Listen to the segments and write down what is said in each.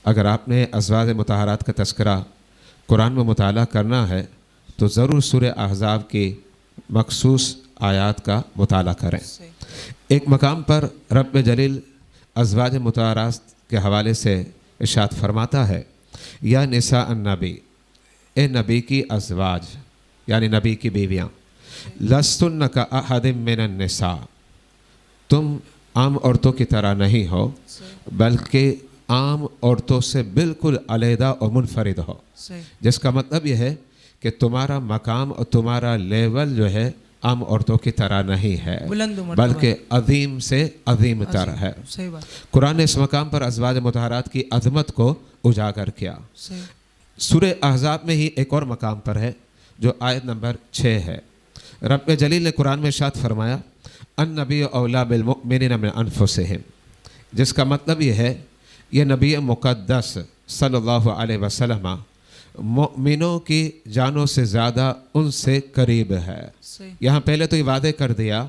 اگر آپ نے ازواج مطہرات کا تذکرہ قرآن میں مطالعہ کرنا ہے تو ضرور سورہ احزاب کی مخصوص آیات کا مطالعہ کریں۔ ایک مقام پر رب جلیل ازواج مطہرات کے حوالے سے ارشاد فرماتا ہے، یا نساء النبی، اے نبی کی ازواج یعنی نبی کی بیویاں، لستن کاحد من النساء، تم عام عورتوں کی طرح نہیں ہو بلکہ عام عورتوں سے بالکل علیحدہ اور منفرد ہو، جس کا مطلب یہ ہے کہ تمہارا مقام اور تمہارا لیول جو ہے عام عورتوں کی طرح نہیں ہے بلکہ عظیم سے عظیم تر ہے۔ قرآن نے اس مقام پر ازواج مطہرات کی عظمت کو اجاگر کیا۔ سورہ احزاب میں ہی ایک اور مقام پر ہے جو آیت نمبر 6 ہے۔ رب جلیل نے قرآن میں ارشاد فرمایا، النبی اولا بالمؤمنین من انفسہم، جس کا مطلب یہ ہے یہ نبی مقدس صلی اللہ علیہ وسلم مؤمنوں کی جانوں سے زیادہ ان سے قریب ہے۔ یہاں پہلے تو یہ وعدے کر دیا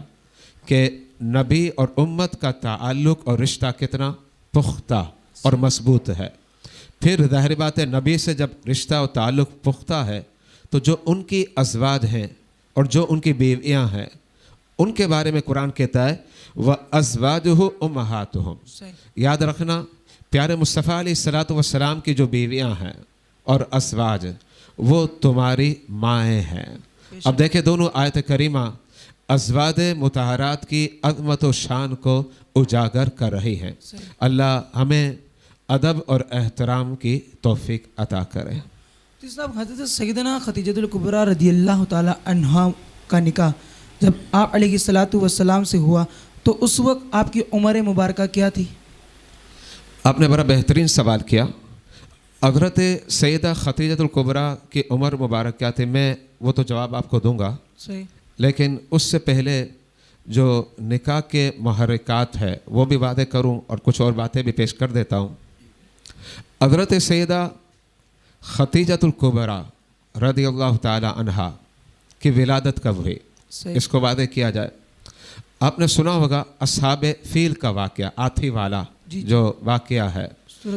کہ نبی اور امت کا تعلق اور رشتہ کتنا پختہ اور مضبوط ہے، پھر ظاہر بات ہے نبی سے جب رشتہ اور تعلق پختہ ہے تو جو ان کی ازواج ہیں اور جو ان کی بیویاں ہیں ان کے بارے میں قرآن کہتا ہے وَأَزْوَاجُهُ أُمَّهَاتُهُمْ، یاد رکھنا پیارے مصطفیٰ علیہ الصلوۃ والسلام کی جو بیویاں ہیں اور ازواج وہ تمہاری مائیں ہیں۔ اب دیکھیں دونوں آیت کریمہ ازواج مطہرات کی عظمت و شان کو اجاگر کر رہی ہیں۔ اللہ ہمیں ادب اور احترام کی توفیق عطا کرے۔ صاحب حضرت سیدنا خدیجہ الکبریٰ رضی اللہ تعالی عنہا کا نکاح جب آپ علیہ الصلوۃ والسلام سے ہوا تو اس وقت آپ کی عمر مبارکہ کیا تھی؟ آپ نے بڑا بہترین سوال کیا۔ حضرت سیدہ خدیجہ الکبریٰ کی عمر مبارک کیا تھی، میں وہ تو جواب آپ کو دوں گا، لیکن اس سے پہلے جو نکاح کے محرکات ہے وہ بھی وعدے کروں اور کچھ اور باتیں بھی پیش کر دیتا ہوں۔ حضرت سیدہ خدیجہ الکبریٰ رضی اللہ تعالی عنہا کی ولادت کب ہوئی اس کو وعدے کیا جائے۔ آپ نے سنا ہوگا اصحاب فیل کا واقعہ، آتھی والا جو واقعہ ہے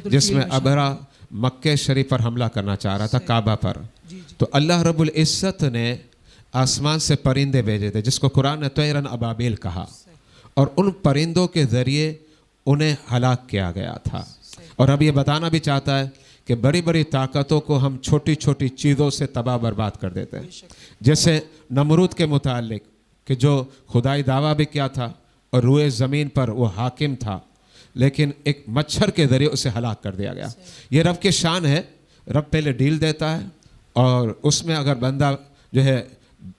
جس میں ابرا مکہ شریف پر حملہ کرنا چاہ رہا تھا، کعبہ پر، تو اللہ رب العزت نے آسمان سے پرندے بھیجے تھے جس کو قرآن نے طیرن ابابیل کہا، اور ان پرندوں کے ذریعے انہیں ہلاک کیا گیا تھا۔ اور اب یہ بتانا بھی چاہتا ہے کہ بڑی بڑی طاقتوں کو ہم چھوٹی چھوٹی چیزوں سے تباہ برباد کر دیتے ہیں، جیسے نمرود کے متعلق کہ جو خدائی دعویٰ بھی کیا تھا اور روئے زمین پر وہ حاکم تھا، لیکن ایک مچھر کے ذریعے اسے ہلاک کر دیا گیا۔ یہ رب کی شان ہے، رب پہلے ڈیل دیتا ہے اور اس میں اگر بندہ جو ہے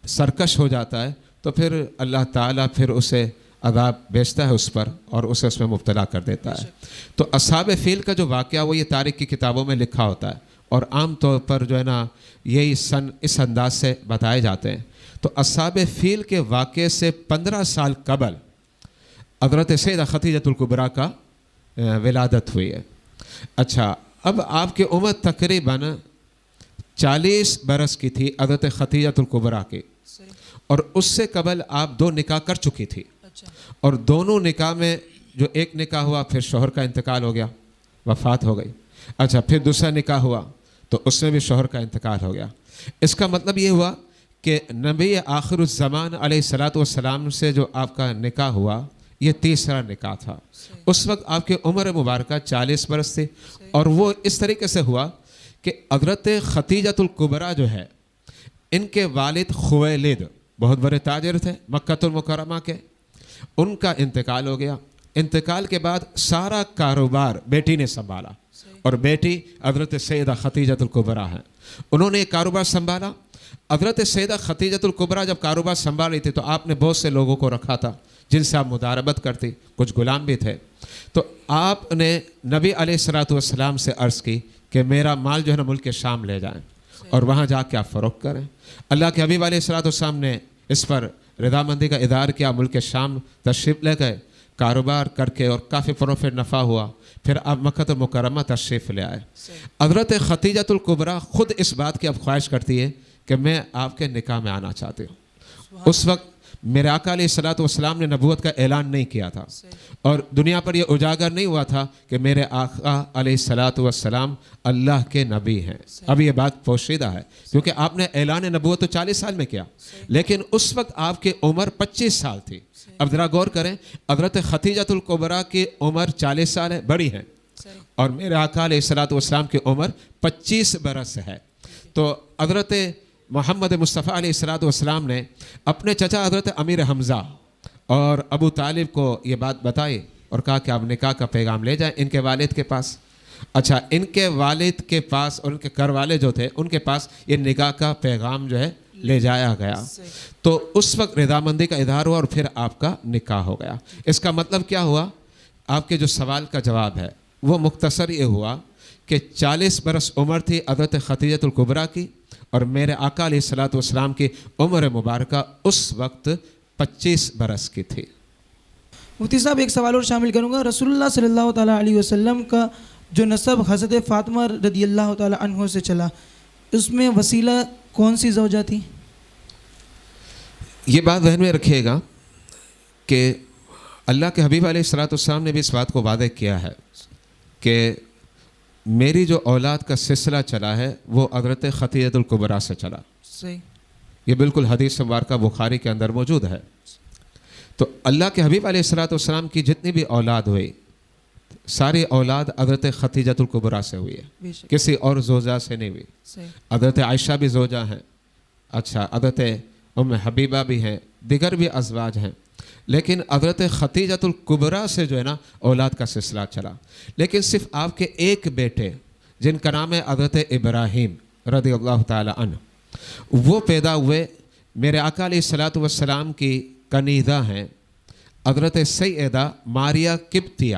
سرکش ہو جاتا ہے تو پھر اللہ تعالیٰ پھر اسے عذاب بیچتا ہے اس پر اور اسے اس میں مبتلا کر دیتا ہے۔ تو اصحاب فیل کا جو واقعہ وہ یہ تاریخ کی کتابوں میں لکھا ہوتا ہے اور عام طور پر جو ہے نا یہی اس انداز سے بتائے جاتے ہیں۔ تو اصحاب فیل کے واقعے سے 15 سال قبل حضرت سیدہ خدیجہ الکبریٰ کا ولادت ہوئی ہے۔ اچھا، اب آپ کی عمر تقریباً 40 برس کی تھی حضرت خدیجہ الکبریٰ کی، اور اس سے قبل آپ 2 نکاح کر چکی تھی، اور دونوں نکاح میں جو ایک نکاح ہوا پھر شوہر کا انتقال ہو گیا، وفات ہو گئی۔ اچھا، پھر دوسرا نکاح ہوا تو اس میں بھی شوہر کا انتقال ہو گیا۔ اس کا مطلب یہ ہوا کہ نبی آخر الزمان علیہ الصلوۃ والسلام سے جو آپ کا نکاح ہوا یہ تیسرا نکاح تھا۔ اس وقت آپ کی عمر مبارکہ 40 برس تھی، اور وہ اس طریقے سے ہوا کہ حضرت خدیجہ الکبریٰ جو ہے ان کے والد خویلد بہت بڑے تاجر تھے مکہ المکرمہ کے، ان کا انتقال ہو گیا۔ انتقال کے بعد سارا کاروبار بیٹی نے سنبھالا، اور بیٹی حضرت سیدہ خدیجہ الکبریٰ ہیں، انہوں نے یہ کاروبار سنبھالا۔ حضرت سیدہ خدیجہ الکبریٰ جب کاروبار سنبھال رہی تھی تو آپ نے بہت سے لوگوں کو رکھا تھا جن سے آپ مداربت کرتی، کچھ غلام بھی تھے۔ تو آپ نے نبی علیہ الصلوۃ والسلام سے عرض کی کہ میرا مال جو ہے نا ملک شام لے جائیں اور وہاں جا کے آپ فروخت کریں۔ اللہ کے حبیب علیہ الصلوۃ والسلام نے اس پر رضامندی کا اظہار کیا، ملک شام تشریف لے گئے، کاروبار کر کے اور کافی پروفٹ نفع ہوا، پھر آپ مکہ مکرمہ تشریف لے آئے۔ حضرت خدیجہ الکبریٰ خود اس بات کی اب خواہش کرتی ہے کہ میں آپ کے نکاح میں آنا چاہتی ہوں۔ اس وقت میرے آقا علیہ الصلوۃ والسلام نے نبوت کا اعلان نہیں کیا تھا اور دنیا پر یہ اجاگر نہیں ہوا تھا کہ میرے آقا علیہ الصلوۃ والسلام اللہ کے نبی ہیں. اب یہ بات پوشیدہ ہے کیونکہ آپ نے اعلان نبوت تو 40 سال میں کیا, لیکن اس وقت آپ کی عمر 25 سال تھی. اب ذرا غور کریں, حضرت خدیجۃ الکبریٰ کی عمر 40 سال ہے, بڑی ہے, اور میرے آقا علیہ الصلوۃ والسلام کی عمر 25 برس ہے. تو حضرت محمد مصطفیٰ علیہ الصلوۃ والسلام نے اپنے چچا حضرت امیر حمزہ اور ابو طالب کو یہ بات بتائی اور کہا کہ آپ نکاح کا پیغام لے جائیں ان کے والد کے پاس. اچھا, ان کے والد کے پاس اور ان کے گھر والے جو تھے ان کے پاس یہ نکاح کا پیغام جو ہے لے جایا گیا. تو اس وقت رضامندی کا اظہار ہوا اور پھر آپ کا نکاح ہو گیا. اس کا مطلب کیا ہوا؟ آپ کے جو سوال کا جواب ہے وہ مختصر یہ ہوا کہ 40 برس عمر تھی حضرت خدیجۃ الکبریٰ کی اور میرے آقا علیہ الصلوۃ والسلام کی عمر مبارکہ اس وقت 25 برس کی تھی. مفتی صاحب ایک سوال اور شامل کروں گا. رسول اللہ صلی اللہ تعالیٰ علیہ وسلم کا جو نسب حضرت فاطمہ رضی اللہ تعالیٰ عنہ سے چلا, اس میں وسیلہ کون سی زوجہ تھی؟ یہ بات ذہن میں رکھیے گا کہ اللہ کے حبیب علیہ الصلوۃ والسلام نے بھی اس بات کو واضح کیا ہے کہ میری جو اولاد کا سلسلہ چلا ہے وہ حضرت خدیجۃ الکبریٰ سے چلا. صحیح. یہ بالکل حدیث مبارکہ بخاری کے اندر موجود ہے. تو اللہ کے حبیب علیہ الصلوۃ والسلام کی جتنی بھی اولاد ہوئی ساری اولاد حضرت خدیجۃ الکبریٰ سے ہوئی ہے, کسی اور زوجہ سے نہیں ہوئی. حضرت عائشہ بھی زوجہ ہیں, اچھا حضرت ام حبیبہ بھی ہیں, دیگر بھی ازواج ہیں, لیکن حضرت خدیجۃ الکبریٰ سے جو ہے نا اولاد کا سلسلہ چلا. لیکن صرف آپ کے ایک بیٹے جن کا نام ہے حضرت ابراہیم رضی اللہ تعالی عنہ, وہ پیدا ہوئے. میرے آقا علیہ الصلوۃ والسلام کی کنیزہ ہیں حضرت سیدہ ماریہ قبطیہ,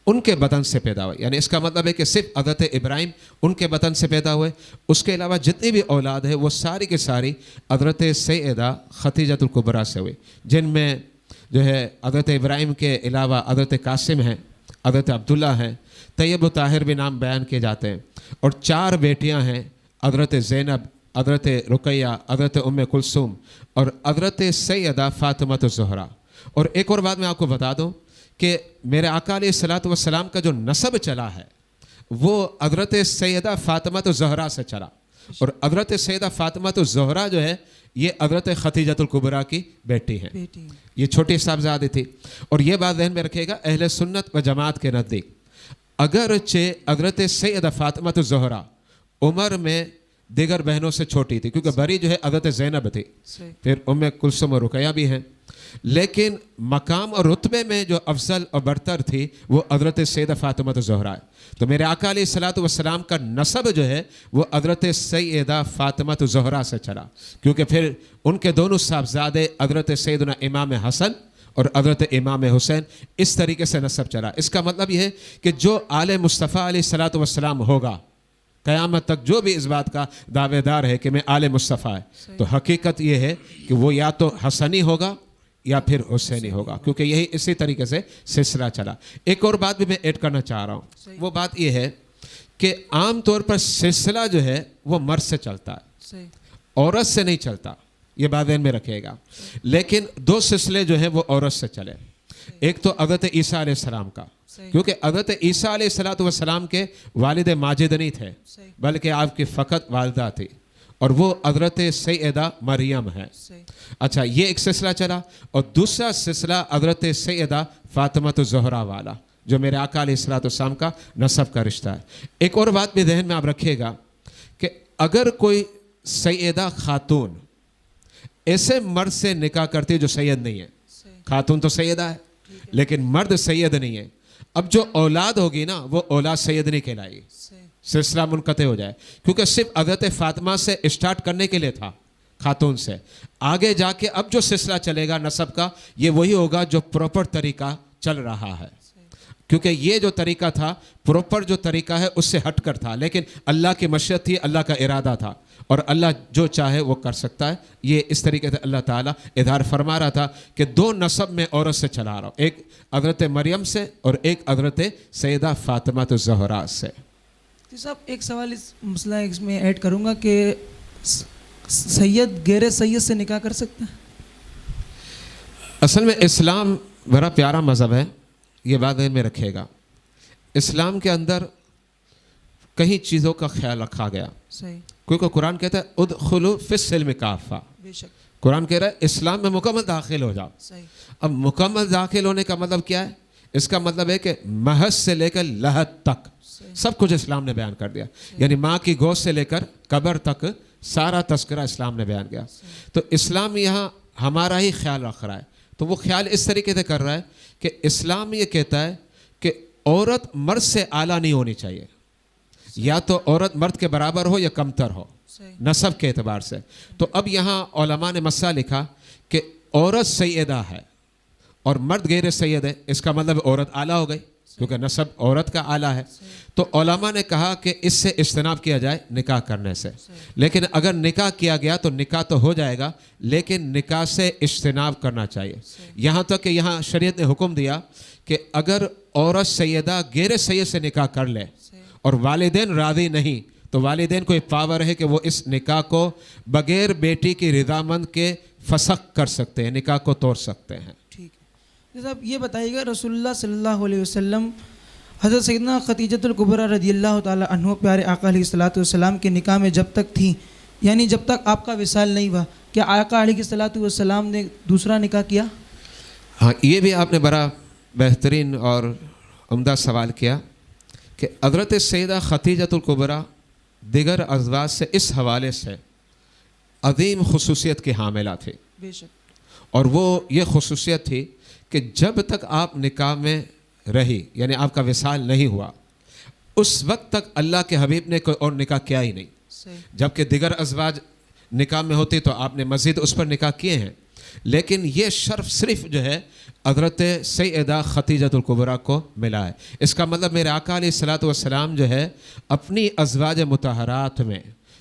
ان کے بدن سے پیدا ہوئے. یعنی اس کا مطلب ہے کہ صرف حضرت ابراہیم ان کے بدن سے پیدا ہوئے, اس کے علاوہ جتنی بھی اولاد ہے وہ ساری کی ساری حضرت سیدہ خدیجۃ الکبریٰ سے ہوئی, جن میں جو ہے حضرت ابراہیم کے علاوہ حضرت قاسم ہیں, حضرت عبداللہ ہیں, طیب و طاہر بھی نام بیان کیے جاتے ہیں, اور 4 بیٹیاں ہیں حضرت زینب, حضرت رقیہ, حضرت ام کلثوم اور حضرت سیدہ فاطمہ الزہرا. اور ایک اور بات میں آپ کو بتا دوں کہ میرے آقا علیہ الصلوۃ والسلام کا جو نسب چلا ہے وہ حضرت سیدہ فاطمہ الزہرا سے چلا, اور حضرت سیدہ فاطمہ الزہرا جو ہے یہ حضرت خدیجۃ الکبریٰ کی بیٹی ہیں. یہ چھوٹی صاحبزادی تھی. اور یہ بات ذہن میں رکھے گا اہل سنت و جماعت کے نزدیک اگرچہ حضرت سیدہ فاطمہ الزہرا عمر میں دیگر بہنوں سے چھوٹی تھی, کیونکہ بڑی جو ہے حضرت زینب تھی, پھر ام کلثوم اور رقیہ بھی ہیں, لیکن مقام اور رتبے میں جو افضل اور برتر تھی وہ حضرت سیدہ فاطمہ الزہرا ہے. تو میرے آقا علیہ الصلوۃ والسلام کا نسب جو ہے وہ حضرت سیدہ فاطمہ الزہرا سے چلا, کیونکہ پھر ان کے دونوں صاحبزادے حضرت سیدنا امام حسن اور حضرت امام حسین اس طریقے سے نسب چلا. اس کا مطلب یہ ہے کہ جو آل مصطفیٰ علیہ الصلوۃ والسلام ہوگا قیامت تک, جو بھی اس بات کا دعوے دار ہے کہ میں آل مصطفیٰ ہے, تو حقیقت یہ ہے کہ وہ یا تو حسنی ہوگا یا پھر حسینی ہوگا, کیونکہ یہی اسی طریقے سے سلسلہ چلا. ایک اور بات بھی میں ایڈ کرنا چاہ رہا ہوں, وہ بات یہ ہے کہ عام طور پر سلسلہ جو ہے وہ مرد سے چلتا ہے, عورت سے نہیں چلتا. یہ بات ذہن میں رکھیے گا. لیکن 2 سلسلے جو ہیں وہ عورت سے چلے. ایک تو حضرت عیسیٰ علیہ السلام کا, کیونکہ حضرت عیسیٰ علیہ الصلوۃ والسلام کے والد ماجد نہیں تھے بلکہ آپ کی فقط والدہ تھی, اور وہ حضرت سیدہ مریم ہے. اچھا, یہ ایک سلسلہ چلا. اور دوسرا سلسلہ حضرت سیدہ فاطمہ الزہرا والا جو میرے آقا علیہ الصلوۃ والسلام کا نسب کا رشتہ ہے. ایک اور بات بھی ذہن میں آپ رکھیے گا کہ اگر کوئی سیدہ خاتون ایسے مرد سے نکاح کرتی ہے جو سید نہیں ہے, خاتون تو سیدہ ہے لیکن مرد سید نہیں ہے, اب جو اولاد ہوگی نا وہ اولاد سید نہیں کہلائے گی, سلسلہ منقطع ہو جائے. کیونکہ صرف حضرت فاطمہ سے اسٹارٹ کرنے کے لیے تھا, خاتون سے آگے جا کے اب جو سلسلہ چلے گا نسب کا یہ وہی ہوگا جو پراپر طریقہ چل رہا ہے. کیونکہ یہ جو طریقہ تھا پراپر جو طریقہ ہے اس سے ہٹ کر تھا, لیکن اللہ کی مشیت تھی, اللہ کا ارادہ تھا, اور اللہ جو چاہے وہ کر سکتا ہے. یہ اس طریقے سے اللہ تعالیٰ اظہار فرما رہا تھا کہ 2 نسب میں عورت سے چلا رہا ہوں, ایک حضرت مریم سے اور ایک حضرت سیدہ فاطمہ الزہرا سے. صاحب ایک سوال اس مسئلہ اس میں ایڈ کروں گا کہ سید غیر سید سے نکاح کر سکتا ہے؟ اصل میں اسلام بڑا پیارا مذہب ہے، یہ بات ذہن میں رکھے گا. اسلام کے اندر کئی چیزوں کا خیال رکھا گیا. صحیح. کیونکہ قرآن کہتا ہے ادخلوا فی السلم کافہ. بے شک. قرآن کہہ رہا ہے اسلام میں مکمل داخل ہو جاؤ. صحیح. اب مکمل داخل ہونے کا مطلب کیا ہے؟ اس کا مطلب ہے کہ محض سے لے کر لحد تک سب کچھ اسلام نے بیان کر دیا. یعنی ماں کی گود سے لے کر قبر تک سارا تذکرہ اسلام نے بیان کیا. تو اسلام یہاں ہمارا ہی خیال رکھ رہا ہے. تو وہ خیال اس طریقے سے کر رہا ہے کہ اسلام یہ کہتا ہے کہ عورت مرد سے اعلیٰ نہیں ہونی چاہیے. یا تو عورت مرد کے برابر ہو یا کمتر ہو نسب کے اعتبار سے. تو اب یہاں علماء نے مسئلہ لکھا کہ عورت سیدہ ہے اور مرد غیر سید ہے. اس کا مطلب عورت اعلیٰ ہو گئی کیونکہ نسب عورت کا اعلیٰ ہے. تو علماء نے کہا کہ اس سے اجتناب کیا جائے نکاح کرنے سے. لیکن اگر نکاح کیا گیا تو نکاح تو ہو جائے گا لیکن نکاح سے اجتناب کرنا چاہیے. یہاں تک کہ یہاں شریعت نے حکم دیا کہ اگر عورت سیدہ غیر سید سے نکاح کر لے اور والدین راضی نہیں تو والدین کو ایک پاور ہے کہ وہ اس نکاح کو بغیر بیٹی کی رضامند کے فسخ کر سکتے ہیں، نکاح کو توڑ سکتے ہیں. ٹھیک ہے. جیسے آپ یہ بتائیے گا رسول اللہ صلی اللہ علیہ وسلم حضرت سیدنا خدیجۃ الکبریٰ رضی اللہ تعالی عنہ پیارے آقا علیہ الصلوۃ والسلام کے نکاح میں جب تک تھیں، یعنی جب تک آپ کا وصال نہیں ہوا، کیا آقا علیہ الصلوۃ والسلام نے دوسرا نکاح کیا؟ ہاں، یہ بھی آپ نے بڑا بہترین اور عمدہ سوال کیا کہ حضرت سیدہ خدیجۃ الکبریٰ دیگر ازواج سے اس حوالے سے عظیم خصوصیت کی حاملہ تھی. بے شک. اور وہ یہ خصوصیت تھی کہ جب تک آپ نکاح میں رہی یعنی آپ کا وصال نہیں ہوا اس وقت تک اللہ کے حبیب نے کوئی اور نکاح کیا ہی نہیں. جبکہ دیگر ازواج نکاح میں ہوتی تو آپ نے مزید اس پر نکاح کیے ہیں. لیکن یہ شرف صرف جو ہے حضرت سیدہ خدیجۃ الکبریٰ کو ملا ہے. اس کا مطلب میرے آقا علیہ الصلوۃ والسلام جو ہے اپنی ازواج مطہرات میں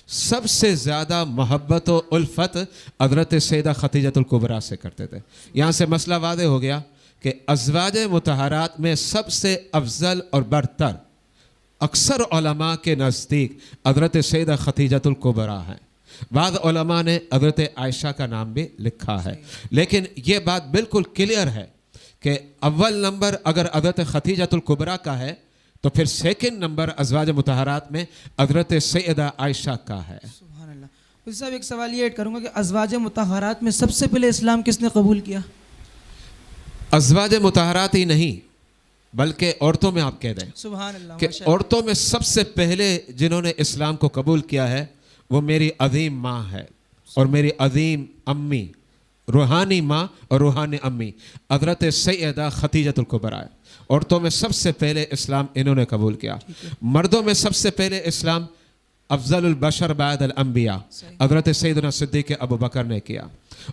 سب سے زیادہ محبت و الفت حضرت سیدہ خدیجۃ الکبریٰ سے کرتے تھے. یہاں سے مسئلہ واضح ہو گیا کہ ازواج مطہرات میں سب سے افضل اور برتر اکثر علماء کے نزدیک حضرت سیدہ خدیجۃ الکبریٰ ہیں. بعض علماء نے حضرت عائشہ کا نام بھی لکھا ہے. لیکن یہ بات بالکل کلیئر ہے کہ اول نمبر اگر حضرت خدیجۃ الکبریٰ کا ہے تو پھر سیکنڈ نمبر ازواج مطہرات میں حضرت سیدہ عائشہ کا ہے. سبحان اللہ. اس صاحب ایک سوال یہ ایڈ کروں گا کہ ازواج مطہرات میں سب سے پہلے اسلام کس نے قبول کیا؟ ازواج مطہرات ہی نہیں بلکہ عورتوں میں آپ کہہ دیں سبحان اللہ کہ عورتوں میں سب سے پہلے جنہوں نے اسلام کو قبول کیا ہے وہ میری عظیم ماں ہے اور میری عظیم امی، روحانی ماں اور روحانی امی حضرت سیدہ خدیجۃ الکبریٰ. عورتوں میں سب سے پہلے اسلام انہوں نے قبول کیا. مردوں میں سب سے پہلے اسلام افضل البشر بعد الانبیاء حضرت سیدنا صدیق ابو بکر نے کیا.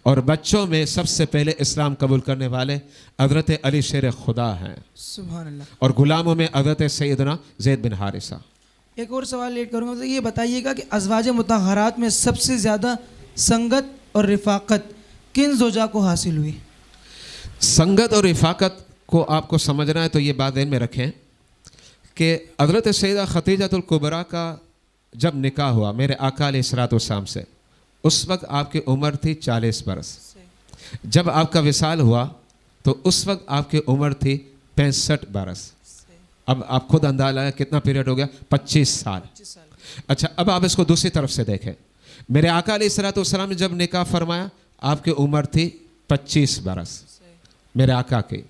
اور بچوں میں سب سے پہلے اسلام قبول کرنے والے حضرت علی شیر خدا ہیں. سبحان اللہ. اور غلاموں میں حضرت سیدنا زید بن حارثہ. ایک اور سوال ایڈ کروں گا. یہ بتائیے گا کہ ازواج مطہرات میں سب سے زیادہ سنگت اور رفاقت کن زوجہ کو حاصل ہوئی؟ سنگت اور رفاقت کو آپ کو سمجھنا ہے تو یہ بات ذہن میں رکھیں کہ حضرت سیدہ خدیجۃ الکبریٰ کا جب نکاح ہوا میرے آقا علیہ الصلوۃ والسلام سے اس وقت آپ کی عمر تھی 40 برس. جب آپ کا وصال ہوا تو اس وقت آپ کی عمر تھی 65 برس. اب آپ خود اندازہ لگائیں کتنا پیریڈ ہو گیا؟ 25 سال. اچھا اب آپ اس کو دوسری طرف سے دیکھیں. میرے آقا علیہ الصلوۃ والسلام نے جب نکاح فرمایا آپ کی عمر تھی 25 برس میرے آقا کی.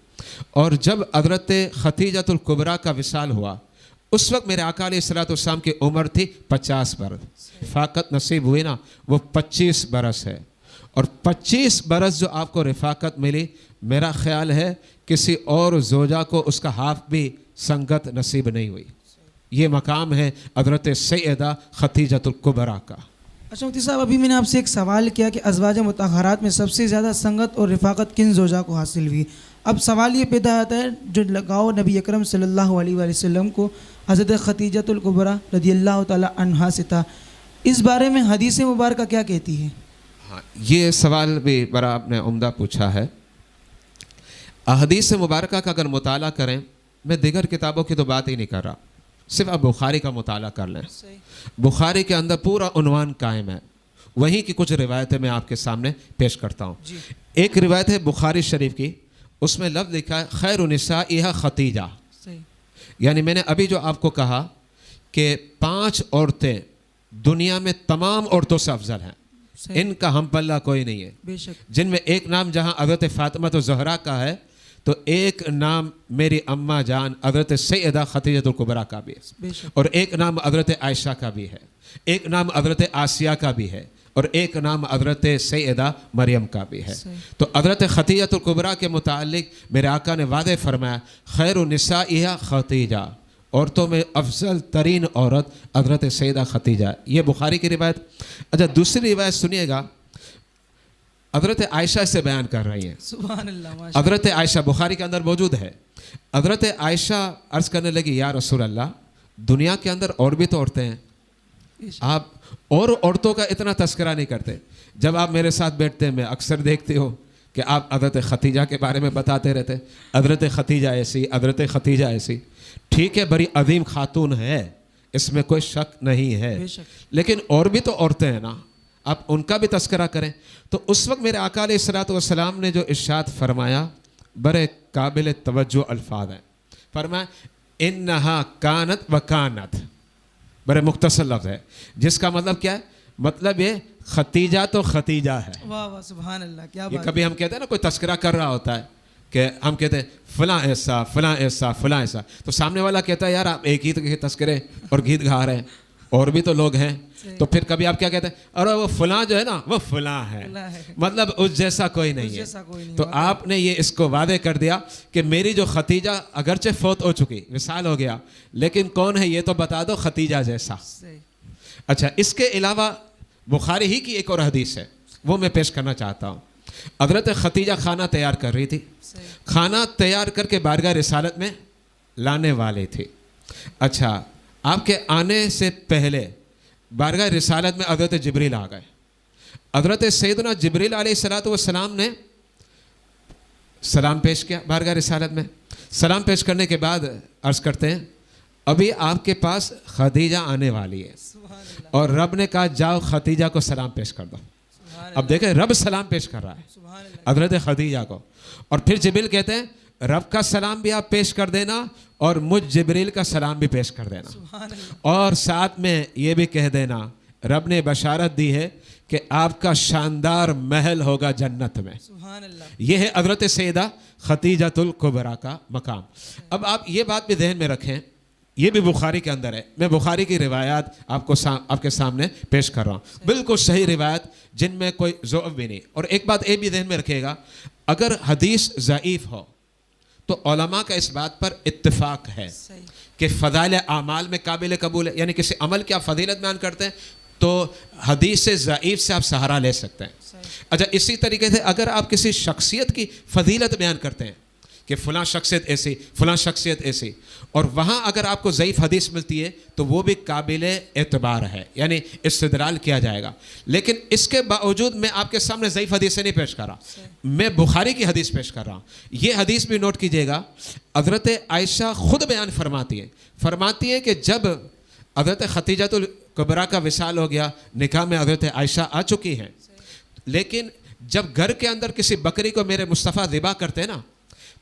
اور جب حضرت خدیجۃ الکبریٰ کا وصال ہوا اس وقت میرے آقا علیہ الصلوۃ والسلام کی عمر تھی 50 برس. رفاقت نصیب ہوئی نا وہ 25 برس ہے. اور 25 برس جو آپ کو رفاقت ملی میرا خیال ہے کسی اور زوجہ کو اس کا ہاف بھی سنگت نصیب نہیں ہوئی. یہ مقام ہے حضرت سیدہ خدیجۃ الکبریٰ کا. اچھا مفتی صاحب ابھی میں نے آپ سے ایک سوال کیا کہ ازواج مطہرات میں سب سے زیادہ سنگت اور رفاقت کن زوجہ کو حاصل ہوئی. اب سوال یہ پیدا ہوتا ہے جو لگاؤ نبی اکرم صلی اللہ علیہ وآلہ وسلم کو حضرت خدیجۃ الکبریٰ رضی اللہ تعالی عنہا سے تھا، اس بارے میں حدیث مبارکہ کیا کہتی ہے؟ ہاں یہ سوال بھی بڑا آپ نے عمدہ پوچھا ہے. احادیث مبارکہ کا اگر مطالعہ کریں میں دیگر کتابوں کی تو بات ہی نہیں کر رہا، صرف آپ بخاری کا مطالعہ کر لیں. بخاری کے اندر پورا عنوان قائم ہے. وہیں کی کچھ روایتیں میں آپ کے سامنے پیش کرتا ہوں. ایک روایت ہے بخاری شریف کی, اس میں لفظ لکھا ہے خیر النساء ختیجہ, یعنی میں نے ابھی جو آپ کو کہا کہ 5 عورتیں دنیا میں تمام عورتوں سے افضل ہیں, ان کا ہم پلہ کوئی نہیں ہے, جن میں ایک نام جہاں حضرت فاطمہ و زہرا کا ہے تو ایک نام میری اماں جان حضرت سیدہ خدیجہ الکبریٰ کا بھی ہے, اور ایک نام حضرت عائشہ کا بھی ہے, ایک نام حضرت آسیہ کا بھی ہے, اور ایک نام حضرت سیدہ مریم کا بھی ہے. تو حضرت خدیجہ الکبریٰ کے متعلق میرے آقا نے واضح فرمایا خیر النساء خدیجہ, عورتوں میں افضل ترین عورت حضرت سیدہ خدیجہ. یہ بخاری کی روایت. اچھا دوسری روایت سنیے گا, حضرت عائشہ سے بیان کر رہی ہیں. سبحان اللہ. حضرت عائشہ بخاری کے اندر موجود ہے. حضرت عائشہ عرض کرنے لگی یا رسول اللہ, دنیا کے اندر اور بھی تو عورتیں ہیں, آپ اور عورتوں کا اتنا تذکرہ نہیں کرتے. جب آپ میرے ساتھ بیٹھتے ہیں میں اکثر دیکھتی ہوں کہ آپ حضرت خدیجہ کے بارے میں بتاتے رہتے, حضرت خدیجہ ایسی, حضرت خدیجہ ایسی. ٹھیک ہے, بڑی عظیم خاتون ہے, اس میں کوئی شک نہیں ہے, لیکن اور بھی تو عورتیں ہیں نا, آپ ان کا بھی تذکرہ کریں. تو اس وقت میرے آقا علیہ الصلوۃ والسلام نے جو ارشاد فرمایا بڑے قابل توجہ الفاظ ہیں. فرمایا انہا کانت و کانت, بڑے مختصر لفظ ہے, جس کا مطلب کیا ہے؟ مطلب یہ خدیجہ تو خدیجہ ہے. واہ واہ سبحان اللہ, کیا بات. یہ کبھی ہم کہتے ہیں نا کوئی تذکرہ کر رہا ہوتا ہے کہ ہم کہتے ہیں فلاں ایسا فلاں ایسا فلاں ایسا, تو سامنے والا کہتا ہے یار آپ ایک ہی تو تذکرے اور گیت گا رہے ہیں, اور بھی تو لوگ ہیں. تو پھر کبھی آپ کیا کہتے ہیں, ارے وہ فلاں جو ہے نا وہ فلاں ہے, مطلب اس جیسا کوئی نہیں ہے. تو آپ نے یہ اس کو واضح کر دیا کہ میری جو خدیجہ اگرچہ فوت ہو چکی, وصال ہو گیا, لیکن کون ہے یہ تو بتا دو خدیجہ جیسا. اچھا اس کے علاوہ بخاری ہی کی ایک اور حدیث ہے, وہ میں پیش کرنا چاہتا ہوں. حضرت خدیجہ کھانا تیار کر رہی تھی, کھانا تیار کر کے بارگاہ رسالت میں لانے والے تھے. اچھا آپ کے آنے سے پہلے بارگاہ رسالت میں حضرت جبریل آ گئے. حضرت سیدنا جبریل علیہ الصلوۃ والسلام نے سلام پیش کیا بارگاہ رسالت میں. سلام پیش کرنے کے بعد عرض کرتے ہیں ابھی آپ کے پاس خدیجہ آنے والی ہے, اور رب نے کہا جاؤ خدیجہ کو سلام پیش کر دو. اب دیکھیں رب سلام پیش کر رہا ہے حضرت خدیجہ کو, اور پھر جبریل کہتے ہیں رب کا سلام بھی آپ پیش کر دینا اور مجھ جبریل کا سلام بھی پیش کر دینا, اور ساتھ میں یہ بھی کہہ دینا رب نے بشارت دی ہے کہ آپ کا شاندار محل ہوگا جنت میں. یہ ہے حضرت سیدہ خدیجہ الکبریٰ کا مقام. اب آپ یہ بات بھی ذہن میں رکھیں, یہ بھی بخاری کے اندر ہے, میں بخاری کی روایات آپ کے سامنے پیش کر رہا ہوں, بالکل صحیح روایت جن میں کوئی ضعف بھی نہیں. اور ایک بات یہ بھی ذہن میں رکھیے گا, اگر حدیث ضعیف ہو تو علماء کا اس بات پر اتفاق ہے کہ فضائل اعمال میں قابل قبول ہے, یعنی کسی عمل کی آپ فضیلت بیان کرتے ہیں تو حدیث سے ضعیف سے آپ سہارا لے سکتے ہیں. اچھا اسی طریقے سے اگر آپ کسی شخصیت کی فضیلت بیان کرتے ہیں کہ فلاں شخصیت ایسی فلاں شخصیت ایسی, اور وہاں اگر آپ کو ضعیف حدیث ملتی ہے تو وہ بھی قابل اعتبار ہے, یعنی استدلال کیا جائے گا. لیکن اس کے باوجود میں آپ کے سامنے ضعیف حدیث سے نہیں پیش کر رہا, میں بخاری کی حدیث پیش کر رہا ہوں. یہ حدیث بھی نوٹ کیجئے گا, حضرت عائشہ خود بیان فرماتی ہے کہ جب حضرت خدیجہ الکبریٰ کا وصال ہو گیا, نکاح میں حضرت عائشہ آ چکی ہیں, لیکن جب گھر کے اندر کسی بکری کو میرے مصطفیٰ ذبح کرتے نا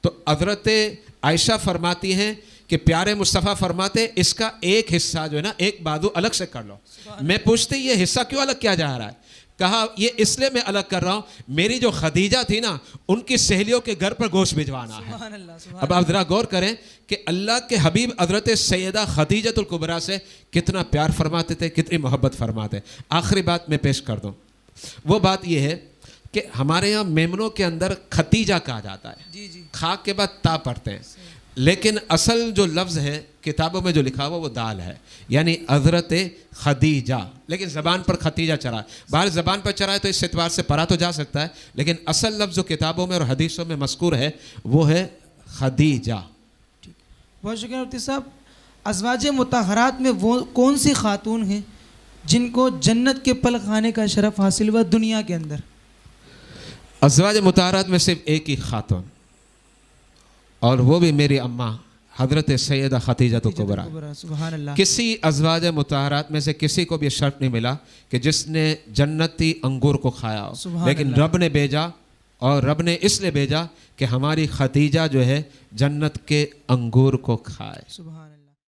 تو حضرت عائشہ فرماتی ہیں کہ پیارے مصطفیٰ فرماتے اس کا ایک حصہ جو ہے نا ایک بازو الگ سے کر لو. میں پوچھتی یہ حصہ کیوں الگ کیا جا رہا ہے؟ کہا یہ اس لیے میں الگ کر رہا ہوں, میری جو خدیجہ تھی نا ان کی سہیلیوں کے گھر پر گوشت بھجوانا ہے. اب آپ ذرا غور کریں کہ اللہ کے حبیب حضرت سیدہ خدیجہ الکبریٰ سے کتنا پیار فرماتے تھے, کتنی محبت فرماتے. آخری بات میں پیش کر دوں, وہ بات یہ ہے کہ ہمارے یہاں میمنوں کے اندر خدیجہ کہا جاتا ہے, خا کے بعد تا پڑھتے ہیں, لیکن اصل جو لفظ ہے کتابوں میں جو لکھا ہوا وہ دال ہے, یعنی حضرت خدیجہ, لیکن زبان پر خدیجہ چڑھا ہے. باہر زبان پر چڑھا ہے تو اس اعتبار سے پڑھا تو جا سکتا ہے, لیکن اصل لفظ جو کتابوں میں اور حدیثوں میں مذکور ہے وہ ہے خدیجہ. بہت شکریہ مفتی صاحب. ازواج مطہرات میں وہ کون سی خاتون ہیں جن کو جنت کے پل کھانے کا شرف حاصل ہوا دنیا کے اندر؟ ازواج مطہرات میں صرف ایک ہی خاتون, اور وہ بھی میری اماں حضرت سیدہ خدیجہ الکبریٰ. سبحان اللہ. کسی ازواج مطہرات میں سے کسی کو بھی یہ شرط نہیں ملا کہ جس نے جنتی انگور کو کھایا ہو, لیکن رب نے بھیجا اور رب نے اس لیے بھیجا کہ ہماری ختیجہ جو ہے جنت کے انگور کو کھائے. سبحان اللہ.